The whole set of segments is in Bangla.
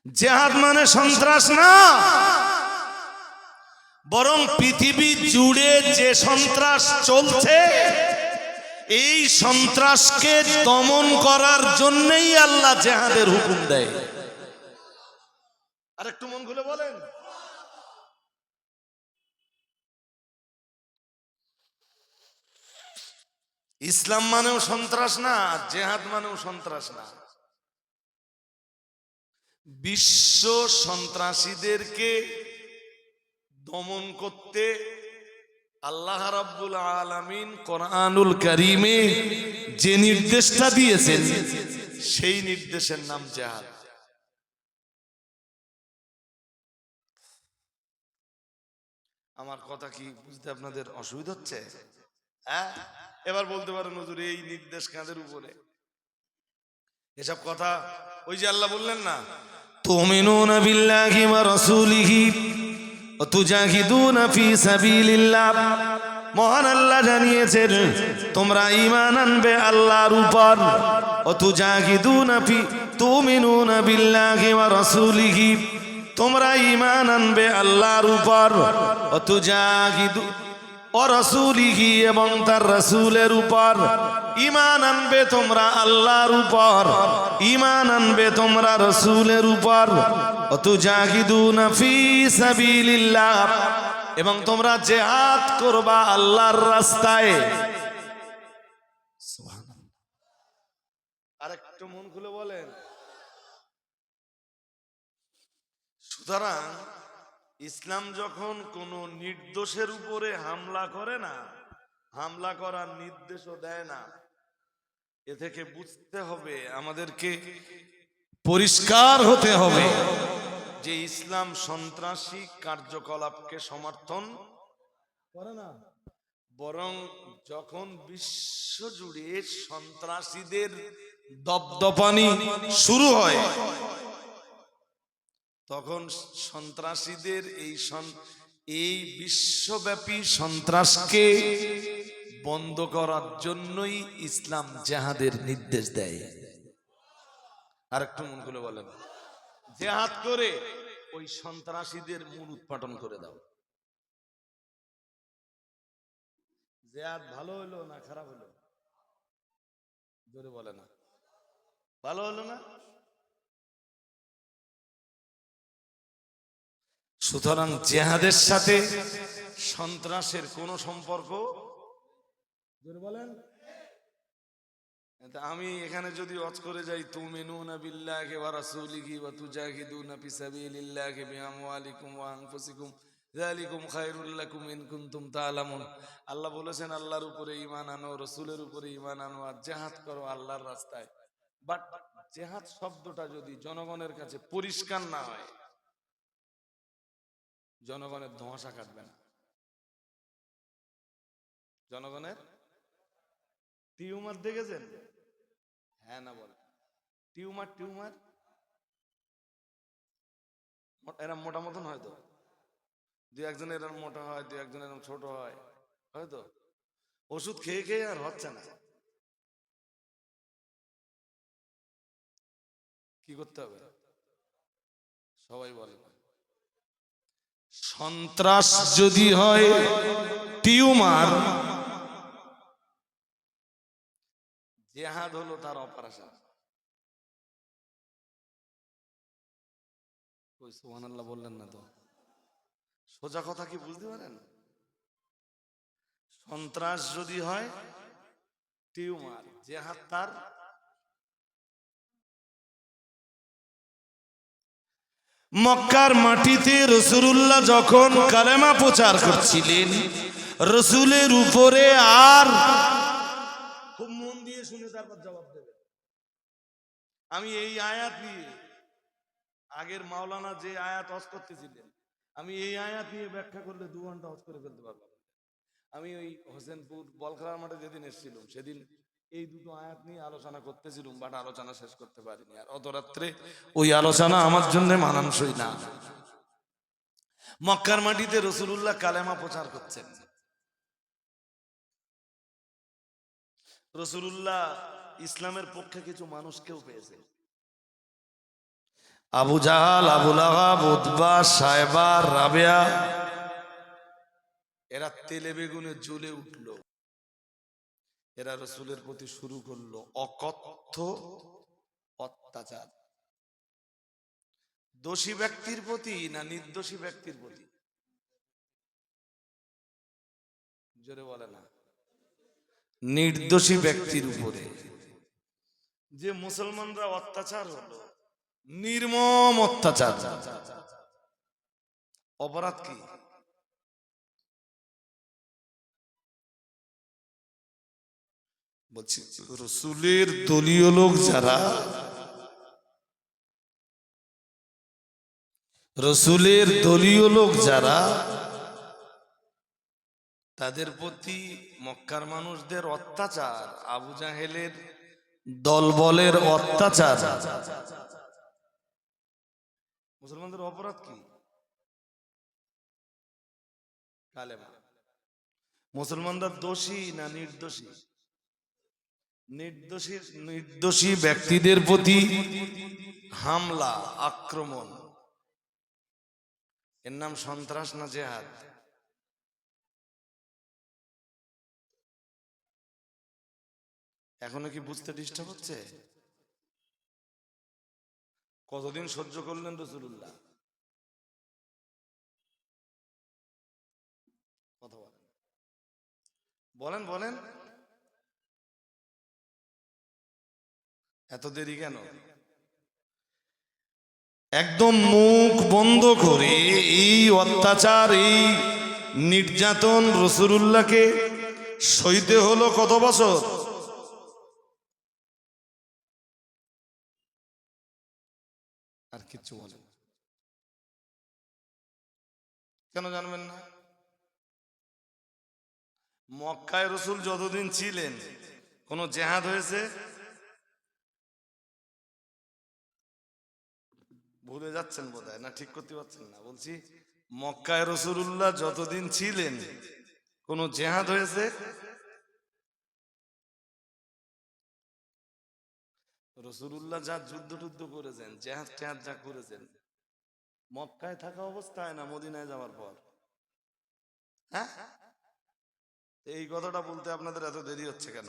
জিহাদ মানে সন্ত্রাস না, বরং পৃথিবী জুড়ে যে সন্ত্রাস চলছে এই সন্ত্রাসকে দমন করার জন্যই আল্লাহ জিহাদের হুকুম দেয়। আর একটু মন খুলে বলেন, ইসলাম মানেও সন্ত্রাস না, জিহাদ মানেও সন্ত্রাস না। বিশ্ব সন্ত্রাসীদেরকে দমন করতে আল্লাহ রাব্বুল আলামিন কোরআনুল কারীমে যে নির্দেশটা দিয়েছেন সেই নির্দেশের নাম জিহাদ। আমার কথা কি বুঝতে আপনাদের অসুবিধা হচ্ছে? হ্যাঁ, এবার বলতে পারেন হুজুর এই নির্দেশ কাদের উপরে? এসব কথা ওই যে আল্লাহ বললেন না, তুমিনুনা বিল্লাহি ওয়া রাসূলিহি ওয়া তুজাহিদুনা ফি সাবিলিল্লাহ। মহান আল্লাহ জানিয়েছেন তোমরা ঈমান আনবে আল্লাহর উপর। ওয়া তুজাহিদুনা ফি তুমিনুনা বিল্লাহি ওয়া রাসূলিহি, তোমরা ঈমান আনবে আল্লাহর উপর। ওয়া তুজাহিদু ওয়া রাসূলিহি, এবং তার রাসূলের উপর। ঈমান আনবে তোমরা আল্লাহর উপর, ঈমান আনবে তোমরা রাসূলের উপর। ওয়া তুজাহিদুনা ফি সাবিলিল্লাহ, এবং তোমরা জিহাদ করবা আল্লাহর রাস্তায়। সুবহানাল্লাহ। আরেকটু মন খুলে বলেন। সুতরাং ইসলাম যখন কোন নির্দোষের উপরে হামলা করে না, হামলা করার নির্দেশও দেয় না, এ থেকে বুঝতে হবে, আমাদেরকে পরিষ্কার হতে হবে যে ইসলাম সন্ত্রাসী কার্যকলাপকে সমর্থন করে না, বরং যখন বিশ্বজুড়ে সন্ত্রাসীদের দপদপানি শুরু হয় তখন সন্ত্রাসীদের এই বিশ্বব্যাপী সন্ত্রাসকে বন্ধ করার জন্যই ইসলাম জিহাদের নির্দেশ দেয়। আর একটু মন খুলে বলেন, জিহাদ করে ওই সন্ত্রাসীদের মূল উৎপাটন করে দাও। জিহাদ ভালো হলো না খারাপ হলো? জোরে বলে না, ভালো হলো না? সুতরাং জিহাদের সাথে সন্ত্রাসের কোনো সম্পর্ক, জোরে বলেন। আমি এখানে যদি ওয়াজ করে যাই, তুমিনুনা বিল্লাহি ওয়া রাসূলিহি ওয়া তুজাহিদুনা ফি সাবিলিল্লাহি বিআমওয়ালিকুম ওয়া আনফুসিকুম যালিকুম খায়রুল লাকুম ইন কুনতুম তা'লামুন। আল্লাহ বলেছেন আল্লাহর উপরে ঈমান আনো, রাসূলের উপরে ঈমান আনো, আর জিহাদ করো আল্লাহর রাস্তায়। বাট জিহাদ শব্দটা যদি জনগণের কাছে পরিষ্কার না হয়, জনগণের ধোঁয়াশা কাটবে না। জনগণের টিউমার দেখেছেন? হ্যাঁ না বলে, টিউমার টিউমার এরা মোটা মতন হয়তো, দু একজনের এরকম মোটা হয়, দু একজনের এরকম ছোট হয়, হয়তো ওষুধ খেয়ে খেয়ে আর হচ্ছে না। কি করতে হবে? সবাই বলে সন্ত্রাস যদি হয় টিউমার, জিহাদ হলো তার অপারেশন। সুবহানাল্লাহ বললেন না তো? সোজা কথা কি বুঝতে পারেন? সন্ত্রাস যদি হয় টিউমার, জিহাদ তার। মক্কার মাটিতে রাসূলুল্লাহ যখন কালেমা প্রচার করছিলেন, রাসূলের উপরে, আর খুব মন দিয়ে শুনে তারপর জবাব দেবে। আমি এই আয়াত নিয়ে, আগের মাওলানা যে আয়াত হজ করতেছিলেন, আমি এই আয়াত নিয়ে ব্যাখ্যা করলে 2 ঘন্টা হজ করে ফেলতে পারবো। আমি ওই হোসেনপুর বলখলার মাঠে যেদিন এসেছিলাম সেদিন এই দুটো আয়াত নিয়ে আলোচনা করতেছিলাম, বাট আলোচনা শেষ করতে পারিনি। আর অত রাত্রে ওই আলোচনা আমার জন্য মানানসই না। মক্কার মাটিতে রাসূলুল্লাহ কালেমা প্রচার করছেন। রাসূলুল্লাহ ইসলামের পক্ষে কিছু মানুষকেও পেয়েছে। আবু জাহাল, আবু লাহাব, উতবা, সায়বা, রাবেয়া এরা তেলে বেগুনে জ্বলে উঠল। এরা রাসূলের প্রতি শুরু করলো অকথ্য অত্যাচার। দোষী ব্যক্তির প্রতি না নির্দোষী ব্যক্তির প্রতি? জোরে বলে না। নির্দোষী ব্যক্তির উপরে। যে মুসলমানরা অত্যাচার হলো, নির্মম অত্যাচার। অপরাধ কি? বলছি রাসূলের দলীয় লোক যারা, রাসূলের দলীয় লোক যারা, তাদের প্রতি মক্কার মানুষদের অত্যাচার, আবু জাহেলের দলবলের অত্যাচার। মুসলমানদের অপরাধ কি? কালেমা। মুসলমানরা দোষী না নির্দোষী? নির্দোষী ব্যক্তিদের প্রতি হামলা, আক্রমণ, এর নাম সন্ত্রাস না জেহাদ? এখনো কি বুঝতে ডিস্টার্ব হচ্ছে? কতদিন সহ্য করলেন রাসূলুল্লাহ? কথা বলেন বলেন, এত দেরি কেন? একদম মুখ বন্ধ করে এই অত্যাচার, এই নির্যাতন রাসূলুল্লাহকে সইতে হলো কত বছর? আর কিচ্ছু বলেন কেন জানবেন না? মক্কায় রাসূল যতদিন ছিলেন কোন জেহাদ হয়েছে? ভুলে যাচ্ছেন বোধহয়, না ঠিক করতে পারছেন না? বলছি মক্কায় রাসূলুল্লাহ যতদিন ছিলেন কোন জেহাদ হয়েছে? রাসূলুল্লাহ যা যুদ্ধ টুদ্ধ করেছেন, জেহাদ টেহাদ যা করেছেন, মক্কায় থাকা অবস্থায় না মদিনায় যাওয়ার পর? হ্যাঁ, এই কথাটা বলতে আপনাদের এত দেরি হচ্ছে কেন?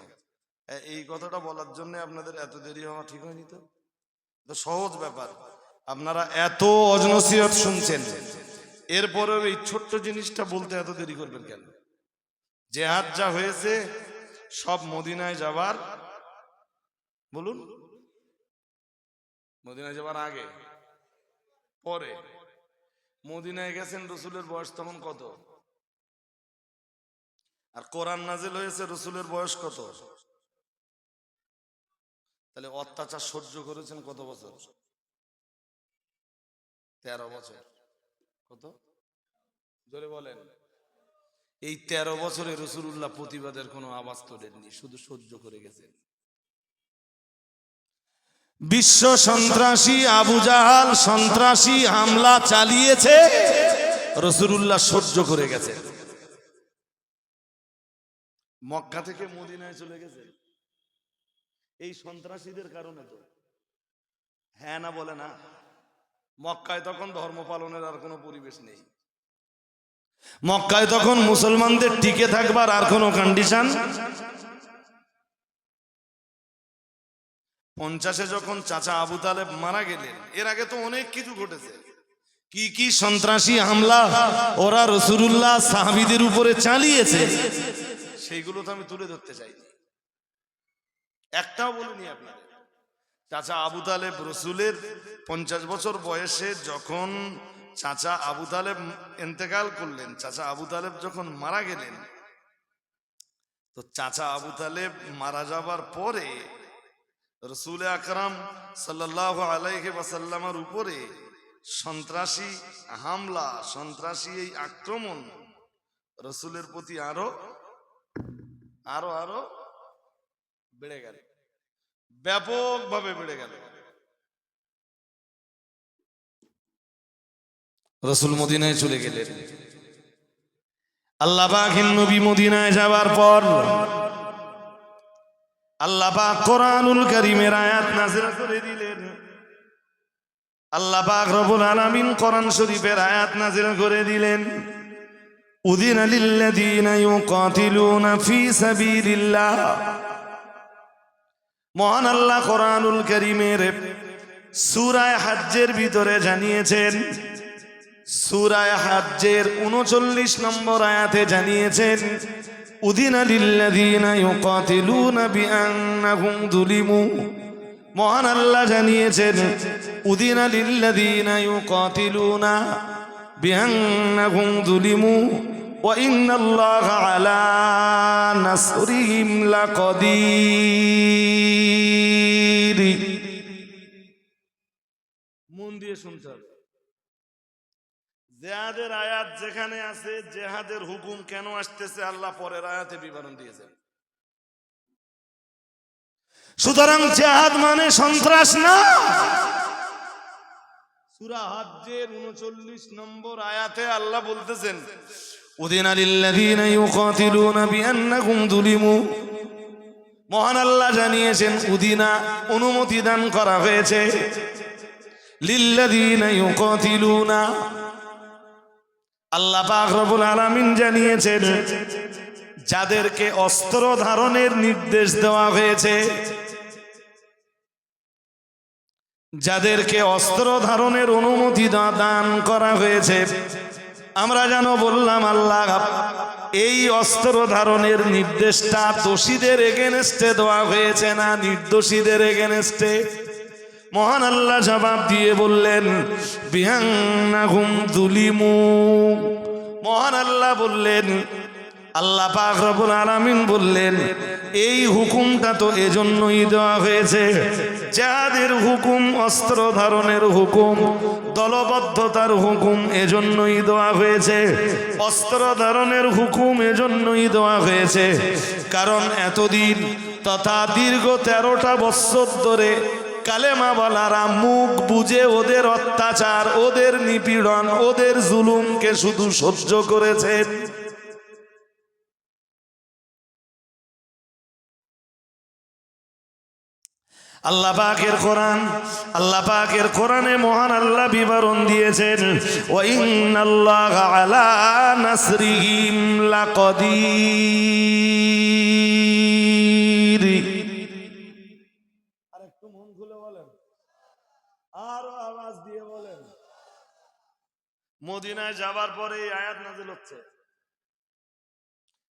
এই কথাটা বলার জন্য আপনাদের এত দেরি হওয়া ঠিক হয়নি তো? সহজ ব্যাপার। আপনারা এত অজনসিহত শুনছেন, এরপরেও এই ছোট্ট জিনিসটা বলতে এত দেরি করবেন কেন? জেহাদ যা হয়েছে সব মদিনায় যাবার, বলুন, মদিনায় যাবার আগে পরে? মদিনায় গেছেন রাসূলের বয়স তখন কত? আর কোরআন নাজিল হয়েছে রাসূলের বয়স কত? তাহলে অত্যাচার সহ্য করেছেন কত বছর? 13 বছর। কত? জোরে বলেন। এই 13 বছরে রাসূলুল্লাহ প্রতিবাদের কোনো আওয়াজ তোলেননি, শুধু সহ্য করে গেছেন। বিশ্ব সন্ত্রাসী আবু জাহাল সন্ত্রাসী হামলা চালিয়েছে, রাসূলুল্লাহ সহ্য করে গেছেন। মক্কা থেকে মদিনায় চলে গেছে এই সন্ত্রাসীদের কারণে তো। হ্যাঁ না বলে না? মক্কায় তখন ধর্ম পালনের আর কোনো পরিবেশ নেই। মক্কায় তখন মুসলমানদের টিকে থাকবার আর কোনো কন্ডিশন। 50-এ যখন চাচা আবু তালেব মারা গেলেন, এর আগে তো অনেক কিছু ঘটেছে। কি কি সন্ত্রাসী হামলা ওরা রাসূলুল্লাহ সাহাবীদের উপরে চালিয়েছে, সেইগুলো তো আমি তুলে ধরতে চাইনি, একটাও বলিনি আপনাদের। চাচা আবু তালেব রাসূলের 50 বছর বয়সে যখন চাচা আবু তালেব ইন্তেকাল করলেন, চাচা আবু তালেব যখন মারা গেলেন, তো চাচা আবু তালেব মারা যাবার পরে রাসূল আকরাম সাল্লাল্লাহু আলাইহি ওয়াসাল্লামের উপরে সন্ত্রাসী হামলা, সন্ত্রাসী এই আক্রমণ রাসূলের প্রতি আরো আরো আরো বেড়ে গেল, ব্যাপকভাবে বেড়ে গেল। রাসূল মদিনায় চলে গেলেন। আল্লাহ পাকের নবী মদিনায় যাওয়ার পর আল্লাহ পাক কোরআনুল কারীমের আয়াত নাযিল করে দিলেন। আল্লাহ পাক রব্বুল আলামিন কোরআন শরীফের আয়াত নাযিল করে দিলেন, উযিনা লিল্লাযীনা ইউকাতিলুনা ফী সাবিলিল্লাহ। মহান আল্লাহ কোরআনুল কারীমের সূরা হজ্জের ভিতরে জানিয়েছেন, সূরা হজ্জের 39 নম্বর আয়াতে জানিয়েছেন, উযিনা লিল্লাযীনা ইউকাতিলুনা বিআন্নাহুম যুলিমু। মহান আল্লাহ জানিয়েছেন, উযিনা লিল্লাযীনা ইউকাতিলুনা বিআন্নাহুম যুলিমু ওয়া ইন্নাল্লাহা আলা নাসরিহিম লাকাদির। মন দিয়ে শুনতে হবে। জিহাদের আয়াত যেখানে আছে, জিহাদের হুকুম কেন আসতেছে আল্লাহ পরের আয়াতে বিবরণ দিয়েছেন। সুতরাং জিহাদ মানে সন্ত্রাস না। সূরা হজ্জের 39 নম্বর আয়াতে আল্লাহ বলতেছেন, উযিনা লিল্লাযীনা ইউকাতিলুনা বিআন্নাহুম যুলিমু। মহান আল্লাহ জানিয়েছেন, উযিনা অনুমতি দান করা হয়েছে, লিল্লাযীনা ইউকাতিলুনা। আল্লাহ পাক রব্বুল আলামিন জানিয়েছেন, যাদেরকে অস্ত্র ধারণের নির্দেশ দেওয়া হয়েছে, যাদেরকে অস্ত্র ধারণের অনুমতি দান করা হয়েছে। আমরা যেন বললাম, আল্লাহ এই অস্ত্র ধারণের নির্দেশটা দোষীদের এগেনস্টে দেওয়া হয়েছে না নির্দোষীদের এগেনস্টে? মহান আল্লাহ জবাব দিয়ে বললেন, বিআন্নাহুম যুলিমু। মহান আল্লাহ বললেন, আল্লাহ পাক রব্বুল আলামিন বললেন, এই হুকুমটা তো এজন্যই দেওয়া হয়েছে, জিহাদের হুকুম, অস্ত্র ধারণের হুকুম, দলবদ্ধতার হুকুম এজন্যই দেওয়া হয়েছে, অস্ত্র ধারণের হুকুম এজন্যই দেওয়া হয়েছে। কারণ এতদিন তথা দীর্ঘ 13টা বছর ধরে কালেমা বলারা মুখ বুজে ওদের অত্যাচার, ওদের নিপীড়ন, ওদের জুলুমকে শুধু সহ্য করেছে। আল্লাহ পাকের কোরআন, আল্লাহ পাকের কোরআনে মহান আল্লাহ বিবরণ দিয়েছেন, ওয়া ইন্নাল্লাহা আলা নাসরিহিম লাকাদির। আরেকটু মন খুলে বলেন, আরো আওয়াজ দিয়ে বলেন। মদিনায় যাবার পরে এই আয়াত নাযিল হচ্ছে,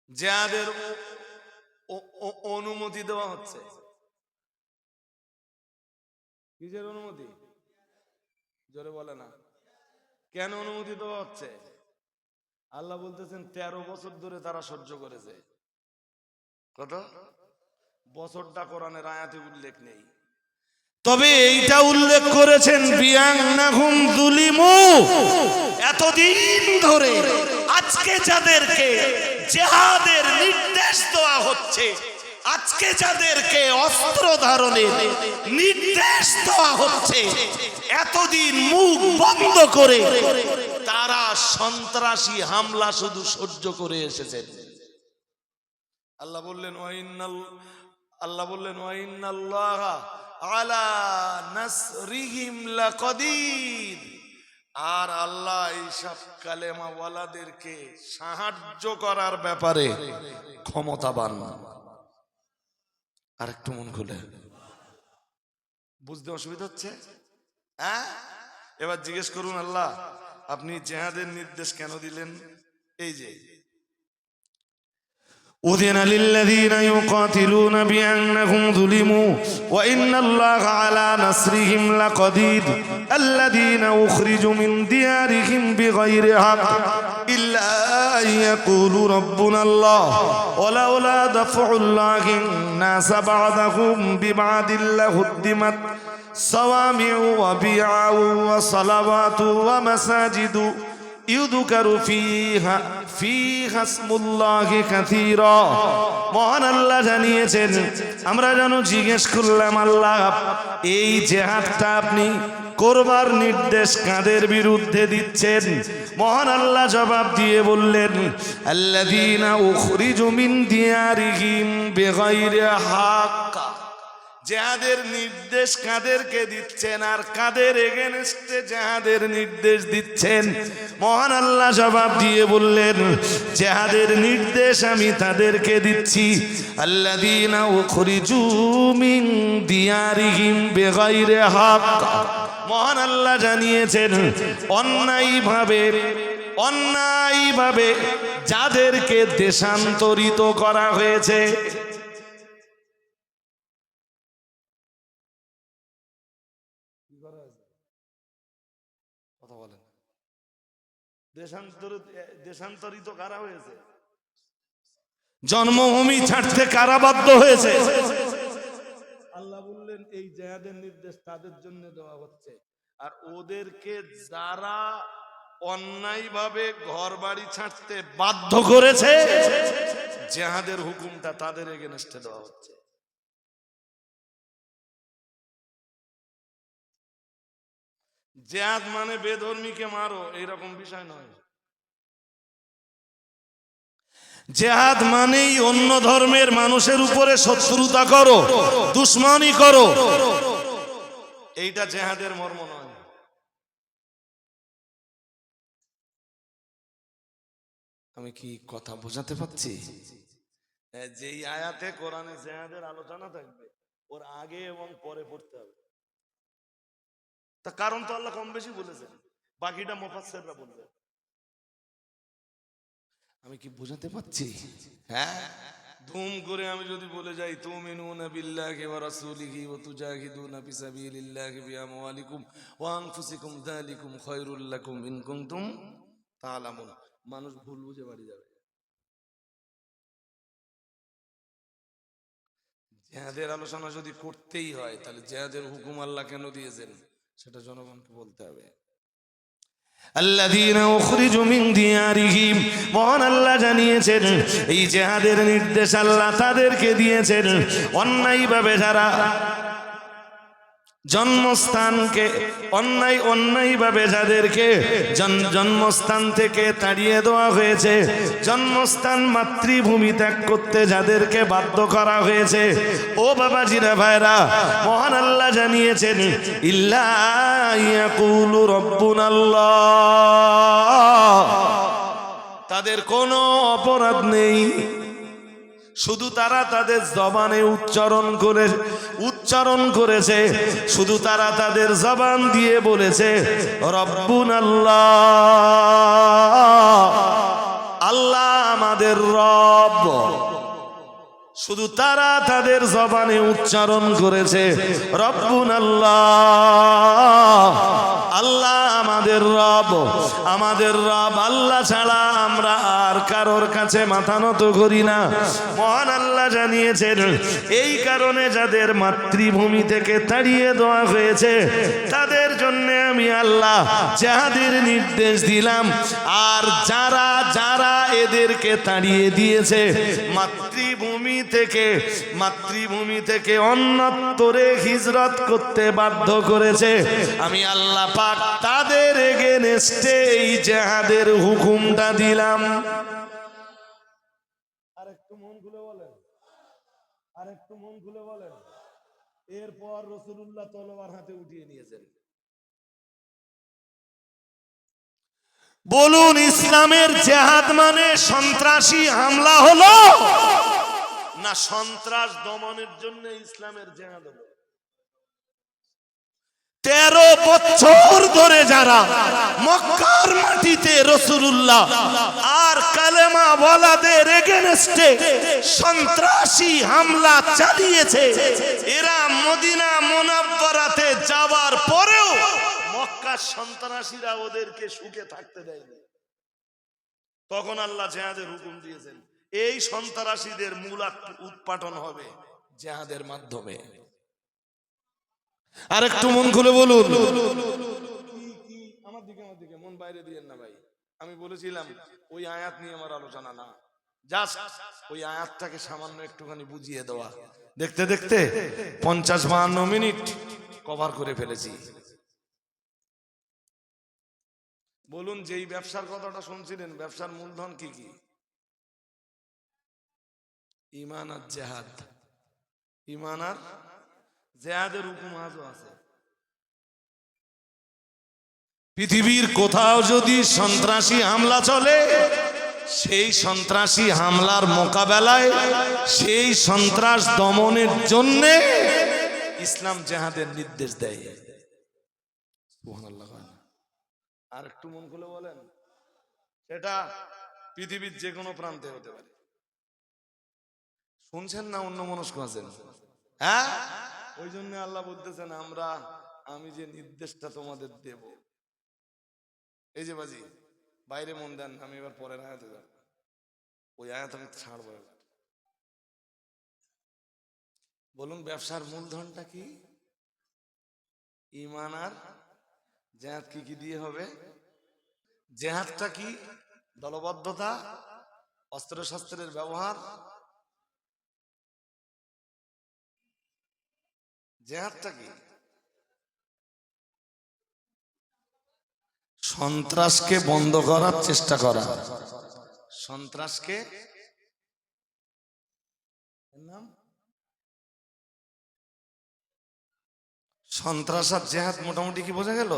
জিহাদের অনুমতি দেওয়া হচ্ছে। কিসের অনুমতি? জোরে বলে না। কেন অনুমতি দেওয়া হচ্ছে? আল্লাহ বলতেছেন 13 বছর ধরে তারা সহ্য করেছে। কত বছরটা কোরআনের আয়াতে উল্লেখ নেই, তবে এইটা উল্লেখ করেছেন, বিআন্নাহুম যুলিমু। এতদিন ধরে আজকে যাদেরকে জিহাদের নির্দেশ দেওয়া হচ্ছে, আজকে যাদেরকে অস্ত্র ধারণের নির্দেশ দেওয়া হচ্ছে, এতদিন মুখ বন্ধ করে তারা সন্ত্রাসী হামলা শুধু সহ্য করে এসেছেন। আল্লাহ বললেন, ওয়া ইন্নাল্লাহা আলা নাসরিহিম লাকাদির। আর আল্লাহ এইসব কালেমা ওয়ালাদেরকে সাহায্য করার ব্যাপারে ক্ষমতাবান। আর একটু মন খুলে বুঝতে অসুবিধা হচ্ছে? হ্যাঁ, এবার জিজ্ঞেস করুন, আল্লাহ আপনি জিহাদের নির্দেশ কেন দিলেন? এই যে উযিনা লিল্লাযীনা ইউকাতিলুনা বিআন্নাহুম যুলিমু ওয়া ইন্নাল্লাহা আলা নাসরিহিম লাকাদির আল্লাযীনা উখরিজু মিন দিয়ারিহিম বিগাইরি হক ইল্লা ইয়াকুলু রাব্বুনাল্লাহ ওয়ালাউলা দাফউল্লাহি নাস বা'দাহুম বিবা'দিল লাহুদ্দিমাত সাওয়ামি'ু ওয়া বি'আউ ওয়া সালাওয়াতু ওয়া মাসাজিদু ইউযকারু ফীহা ইসমুল্লাহি কাসীরা। মহান আল্লাহ জানিয়েছেন, আমরা যেন জিজ্ঞেস করলাম, আল্লাহ এই জিহাদটা আপনি করবার নির্দেশ কাদের বিরুদ্ধে দিচ্ছেন? মহান আল্লাহ জবাব দিয়ে বললেন, আল্লাযীনা উখরিজু মিন দিয়ারিহিম বিগাইরি হক। জিহাদের নির্দেশ কাদেরকে দিচ্ছেন আর কাদের এগেনস্টে জিহাদের নির্দেশ দিচ্ছেন? মহান আল্লাহ জবাব দিয়ে বললেন, জিহাদের নির্দেশ আমি তাদেরকে দিচ্ছি আল্লাযীনা উখরিজু মিন দিয়ারিহিম বিগাইরি হক। মহান আল্লাহ জানিয়েছেন, অন্যায়ভাবে যাদেরকে দেশান্তরিত করা হয়েছে। কথা বলেন, দেশান্তরিত কারা হয়েছে? জন্মভূমি ছাড়তে কারা বাধ্য হয়েছে? আল্লাহ বললেন এই জিহাদের নির্দেশ তাদের জন্য দেওয়া হচ্ছে। আর ওদেরকে যারা অন্যায়ভাবে ঘর বাড়ি ছাড়তে বাধ্য করেছে, জিহাদের হুকুমটা তাদের এগেনস্টে দেওয়া হচ্ছে। জিহাদ মানে বেধর্মীকে মারো এইরকম বিষয় নয়। জিহাদ মানেই অন্য ধর্মের মানুষের উপরে শত্রুতা করো, দুশমনি করো, এইটা জিহাদের মর্ম নয়। আমি কি কথা বোঝাতে পারছি? যেই আয়াতে কোরআনে জিহাদের আলোচনা থাকবে ওর আগে এবং পরে পড়তে হবে। তা কারণ তো আল্লাহ কম বেশি বলেছেন, বাকিটা মুফাসসিররা বলবেন। আমি কি বোঝাতে পারছি? হ্যাঁ, ধুম করে আমি যদি বলে যাই তুমিনুনা বিল্লাহি ওয়া রাসূলিহি ওয়া তুজাহিদুনা ফি সাবিলিল্লাহি বিআমওয়ালিকুম ওয়া আনফুসিকুম যালিকুম খায়রুল লাকুম ইন কুনতুম তা'লামুন, মানুষ ভুল বুঝে বাড়ি যাবে। জিহাদের আলোচনা যদি করতেই হয় তাহলে জিহাদের হুকুম আল্লাহ কেন দিয়েছেন সেটা জনগণকে বলতে হবে। আল্লাযীনা উখরিজু মিন দিয়ারিহিম, মহান আল্লাহ জানিয়েছেন এই জিহাদের নির্দেশ আল্লাহ তাদেরকে দিয়েছেন অন্যায়ভাবে যারা জন্মস্থানকে অন্যায়ভাবে যাদেরকে জন্মস্থান থেকে তাড়িয়ে দেওয়া হয়েছে, জন্মস্থান মাতৃভূমি ত্যাগ করতে যাদেরকে বাধ্য করা হয়েছে। ও বাবাজিরা ভাইরা, মহান আল্লাহ জানিয়েছেন ইল্লা ইয়াকুলু রব্বুনাল্লাহ, তাদের কোনো অপরাধ নেই, শুধু তারা তাদের জবানে উচ্চারণ করেছে, শুধু তারা তাদের জবান দিয়ে বলেছে রব্বুনাল্লাহ, আল্লাহ আমাদের রব। শুধু তারা তাদের জবানে উচ্চারণ করেছে রব্বুনাল্লাহ, আল্লাহ আমাদের রব। আমাদের রব আল্লাহ ছাড়া আমরা আর কারোর কাছে মাথা নত করি না। মহান আল্লাহ জানিয়েছেন এই কারণে যাদের মাতৃভূমি থেকে তাড়িয়ে দেওয়া হয়েছে তাদের জন্য আমি আল্লাহ জিহাদের নির্দেশ দিলাম। আর যারা যারা এদেরকে তাড়িয়ে দিয়েছে মাতৃভূমি থেকে অন্যত্তরে হিজরত করতে বাধ্য করেছে, আমি আল্লাহ পাক তাদের এগেনস্টে এই জিহাদের হুকুমটা দিলাম। আরেকটু মন খুলে বলেন, এরপর রাসূলুল্লাহ তলোয়ার হাতে উঠিয়ে নিয়েছেন। বলুন, ইসলামের জিহাদ মানে সন্ত্রাসী হামলা হলো না সন্ত্রাস দমনের জন্য ইসলামের জিহাদ হলো? 13 বছর ধরে যারা মক্কার মাটিতে রাসূলুল্লাহ আর কালেমা ওয়ালাদের এগেনস্টে সন্ত্রাসী হামলা চালিয়েছে, এরা মদিনা মুনাওয়ারাতে যাওয়ার পরেও মক্কার সন্ত্রাসীরা ওদেরকে সুখে থাকতে দেয়নি। তখন আল্লাহ জিহাদের হুকুম দিয়েছেন এই সন্ত্রাসীদের মূল উৎপাটন হবে জিহাদের মাধ্যমে। আর একটু মন খুলে বলুন, আমার দিকে মন বাইরে দিয়েন না ভাই। আমি বলেছিলাম ওই আয়াত নিয়ে আমার আলোচনা না, জাস্ট ওই আয়াতটাকে সামান্য একটুখানি বুঝিয়ে দেওয়া। দেখতে দেখতে 50-52 মিনিট কভার করে ফেলেছি। বলুন, যেই ব্যবসার কথাটা শুনছিলেন, ব্যবসার মূলধন কি কি? ঈমান আর জিহাদ। ঈমান আর জেহাদের হুকুম আজও আছে। পৃথিবীর কোথাও যদি সন্ত্রাসী হামলা চলে, সেই সন্ত্রাসী হামলার মোকাবেলায়, সেই সন্ত্রাস দমনের জন্য ইসলাম জেহাদের নির্দেশ দেয়। সুবহানাল্লাহ। আর একটু মন খুলে বলেন, সেটা পৃথিবীর যে কোনো প্রান্তে হতে পারে। শুনছেন না অন্য মনস্ক আছেন? হ্যাঁ, ওই জন্য আল্লাহ বলতেছেন আমি যে নির্দেশটা তোমাদের দেব। এই যে বাজি বাইরে মন দেন, আমি এবার পরের আয়াতে যাব। ওই আয়াত আমি ছাড়বো এবার। বলুন, ব্যবসার মূলধনটা কি? ঈমান আর জেহাদ। কি কি দিয়ে হবে? জেহাদটা কি? দলবদ্ধতা, অস্ত্র শস্ত্রের ব্যবহার। জেহাদটা কি? সন্ত্রাসকে বন্ধ করার চেষ্টা করা। সন্ত্রাসকে সন্ত্রাস আর জেহাদ মোটামুটি কি বোঝা গেল?